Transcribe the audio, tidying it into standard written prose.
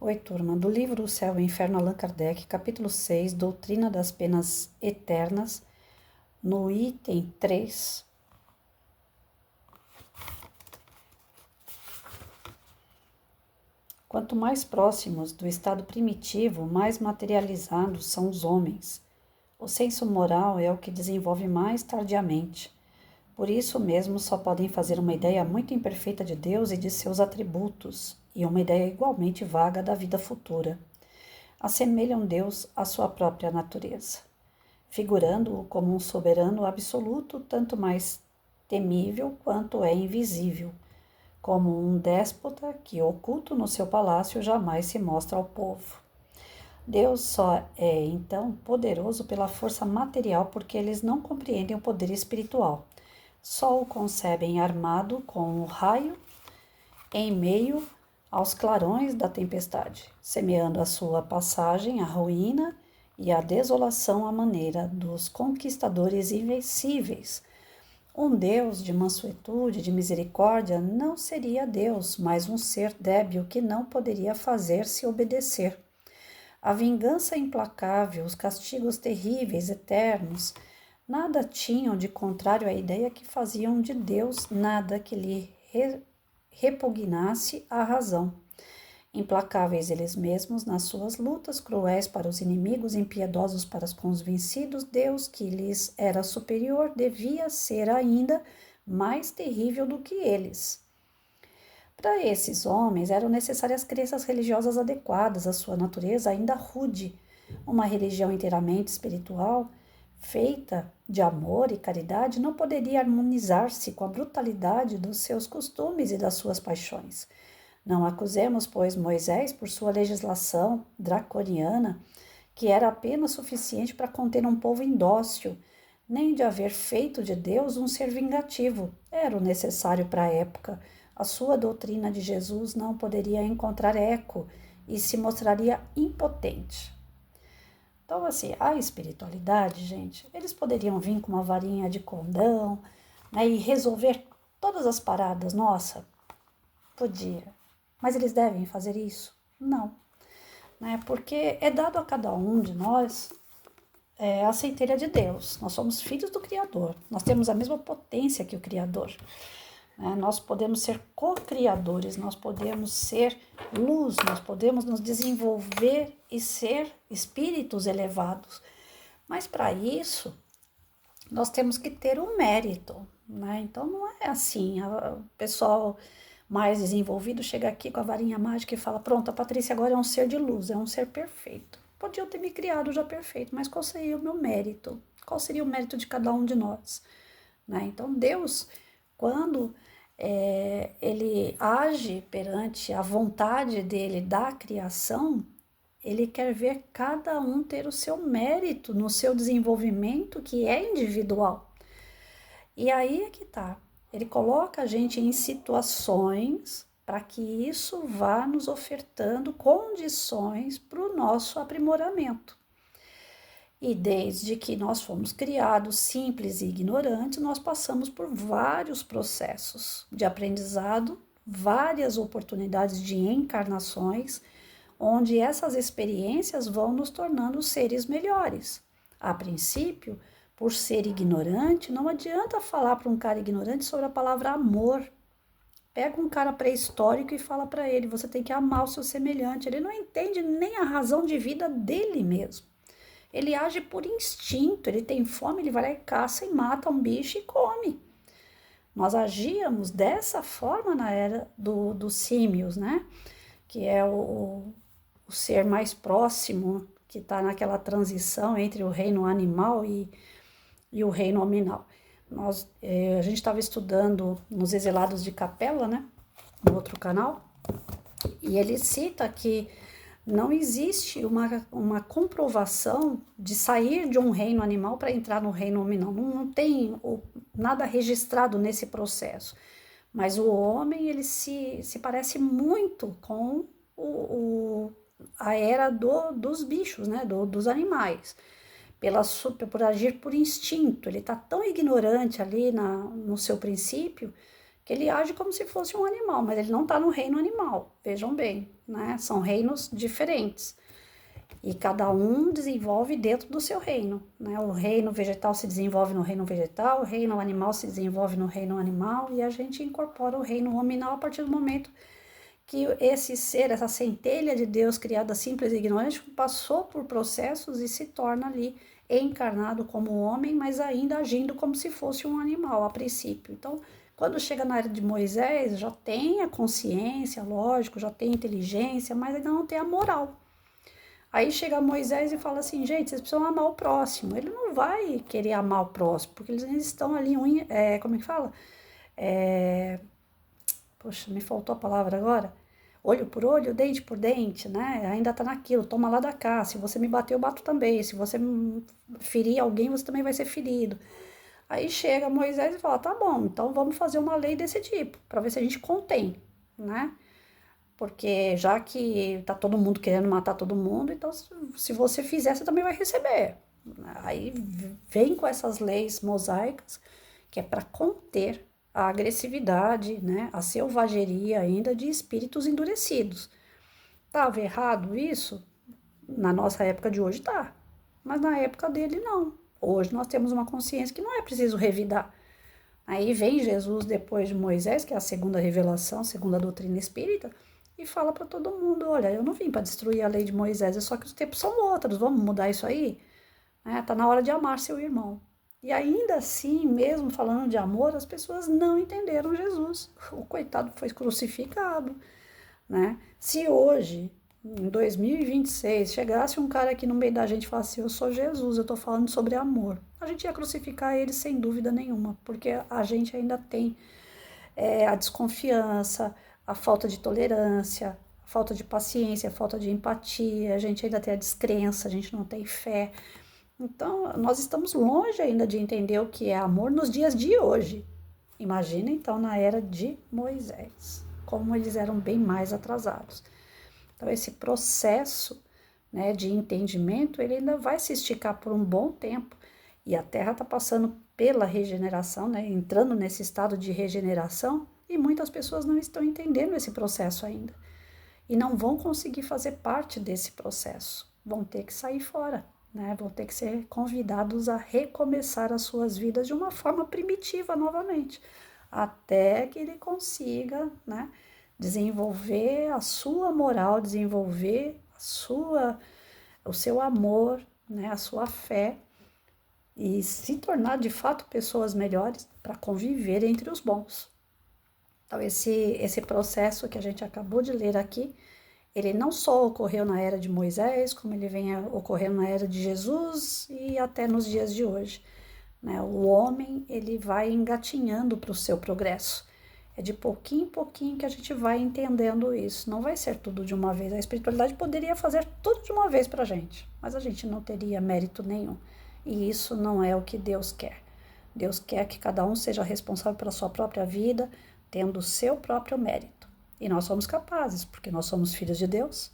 Oi, turma, do livro O Céu e o Inferno, Allan Kardec, capítulo 6, Doutrina das Penas Eternas, no item 3. Quanto mais próximos do estado primitivo, mais materializados são os homens. O senso moral é o que desenvolve mais tardiamente. Por isso mesmo, só podem fazer uma ideia muito imperfeita de Deus e de seus atributos, e uma ideia igualmente vaga da vida futura. Assemelham Deus à sua própria natureza, figurando-o como um soberano absoluto, tanto mais temível quanto é invisível, como um déspota que, oculto no seu palácio, jamais se mostra ao povo. Deus só é, então, poderoso pela força material, porque eles não compreendem o poder espiritual. Só o concebem armado com o raio em meio aos clarões da tempestade, semeando a sua passagem a ruína e a desolação à maneira dos conquistadores invencíveis. Um Deus de mansuetude, de misericórdia, não seria Deus, mas um ser débil que não poderia fazer-se obedecer. A vingança implacável, os castigos terríveis, eternos, nada tinham de contrário à ideia que faziam de Deus, nada que lhe repugnasse à razão. Implacáveis eles mesmos nas suas lutas, cruéis para os inimigos, impiedosos para com os vencidos, Deus, que lhes era superior, devia ser ainda mais terrível do que eles. Para esses homens eram necessárias crenças religiosas adequadas à sua natureza ainda rude, uma religião inteiramente espiritual, feita de amor e caridade, não poderia harmonizar-se com a brutalidade dos seus costumes e das suas paixões. Não acusemos, pois, Moisés por sua legislação draconiana, que era apenas suficiente para conter um povo indócil, nem de haver feito de Deus um ser vingativo. Era o necessário para a época. A sua doutrina de Jesus não poderia encontrar eco e se mostraria impotente. Então, assim, a espiritualidade, gente, eles poderiam vir com uma varinha de condão, né, e resolver todas as paradas. Nossa, podia. Mas eles devem fazer isso? Não. Né, porque é dado a cada um de nós a centelha de Deus. Nós somos filhos do Criador. Nós temos a mesma potência que o Criador. Nós podemos ser co-criadores, nós podemos ser luz, nós podemos nos desenvolver e ser espíritos elevados. Mas para isso, nós temos que ter um mérito, né? Então não é assim, o pessoal mais desenvolvido chega aqui com a varinha mágica e fala, pronto, a Patrícia agora é um ser de luz, é um ser perfeito. Podiam ter me criado já perfeito, mas qual seria o meu mérito? Qual seria o mérito de cada um de nós? Né? Então Deus, quando ele age perante a vontade dele da criação, ele quer ver cada um ter o seu mérito no seu desenvolvimento, que é individual. E aí é que tá. Ele coloca a gente em situações para que isso vá nos ofertando condições para o nosso aprimoramento. E desde que nós fomos criados simples e ignorantes, nós passamos por vários processos de aprendizado, várias oportunidades de encarnações, onde essas experiências vão nos tornando seres melhores. A princípio, por ser ignorante, não adianta falar para um cara ignorante sobre a palavra amor. Pega um cara pré-histórico e fala para ele, você tem que amar o seu semelhante. Ele não entende nem a razão de vida dele mesmo. Ele age por instinto, ele tem fome, ele vai lá e caça e mata um bicho e come. Nós agíamos dessa forma na era dos símios, né? Que é o ser mais próximo, que está naquela transição entre o reino animal e o reino hominal. A gente estava estudando nos Exilados de Capela, né? No outro canal, e ele cita que não existe uma comprovação de sair de um reino animal para entrar no reino hominal. Não tem nada registrado nesse processo. Mas o homem, ele se parece muito com a era dos bichos, né? Dos animais. Por agir por instinto. Ele está tão ignorante ali no seu princípio que ele age como se fosse um animal, mas ele não está no reino animal, vejam bem, né? São reinos diferentes. E cada um desenvolve dentro do seu reino, né? O reino vegetal se desenvolve no reino vegetal, o reino animal se desenvolve no reino animal, e a gente incorpora o reino hominal a partir do momento que esse ser, essa centelha de Deus criada simples e ignorante, passou por processos e se torna ali encarnado como homem, mas ainda agindo como se fosse um animal a princípio. Então, quando chega na era de Moisés, já tem a consciência, lógico, já tem inteligência, mas ainda não tem a moral. Aí chega Moisés e fala assim, gente, vocês precisam amar o próximo. Ele não vai querer amar o próximo, porque eles estão ali, como é que fala? Poxa, me faltou a palavra agora. Olho por olho, dente por dente, né? Ainda tá naquilo, toma lá da cá. Se você me bater, eu bato também. Se você ferir alguém, você também vai ser ferido. Aí chega Moisés e fala, tá bom, então vamos fazer uma lei desse tipo, para ver se a gente contém, né? Porque já que tá todo mundo querendo matar todo mundo, então se você fizer, você também vai receber. Aí vem com essas leis mosaicas, que é para conter a agressividade, né, a selvageria ainda de espíritos endurecidos. Estava errado isso? Na nossa época de hoje tá, mas na época dele não. Hoje nós temos uma consciência que não é preciso revidar. Aí vem Jesus depois de Moisés, que é a segunda revelação, segundo a doutrina espírita, e fala para todo mundo, olha, eu não vim para destruir a lei de Moisés, é só que os tempos são outros, vamos mudar isso aí? Tá na hora de amar seu irmão. E ainda assim, mesmo falando de amor, as pessoas não entenderam Jesus. O coitado foi crucificado, né? Se hoje, em 2026, chegasse um cara aqui no meio da gente e falasse, eu sou Jesus, eu tô falando sobre amor, a gente ia crucificar ele sem dúvida nenhuma, porque a gente ainda tem a desconfiança, a falta de tolerância, a falta de paciência, a falta de empatia, a gente ainda tem a descrença, a gente não tem fé. Então, nós estamos longe ainda de entender o que é amor nos dias de hoje. Imagina, então, na era de Moisés, como eles eram bem mais atrasados. Então, esse processo, né, de entendimento, ele ainda vai se esticar por um bom tempo. E a Terra está passando pela regeneração, né, entrando nesse estado de regeneração, e muitas pessoas não estão entendendo esse processo ainda. E não vão conseguir fazer parte desse processo. Vão ter que sair fora. Né, vão ter que ser convidados a recomeçar as suas vidas de uma forma primitiva novamente, até que ele consiga, né, desenvolver a sua moral, desenvolver o seu amor, né, a sua fé e se tornar de fato pessoas melhores para conviver entre os bons. Então esse processo que a gente acabou de ler aqui, ele não só ocorreu na era de Moisés, como ele vem ocorrendo na era de Jesus e até nos dias de hoje. Né? O homem, ele vai engatinhando para o seu progresso. É de pouquinho em pouquinho que a gente vai entendendo isso. Não vai ser tudo de uma vez. A espiritualidade poderia fazer tudo de uma vez para a gente, mas a gente não teria mérito nenhum. E isso não é o que Deus quer. Deus quer que cada um seja responsável pela sua própria vida, tendo o seu próprio mérito. E nós somos capazes, porque nós somos filhos de Deus.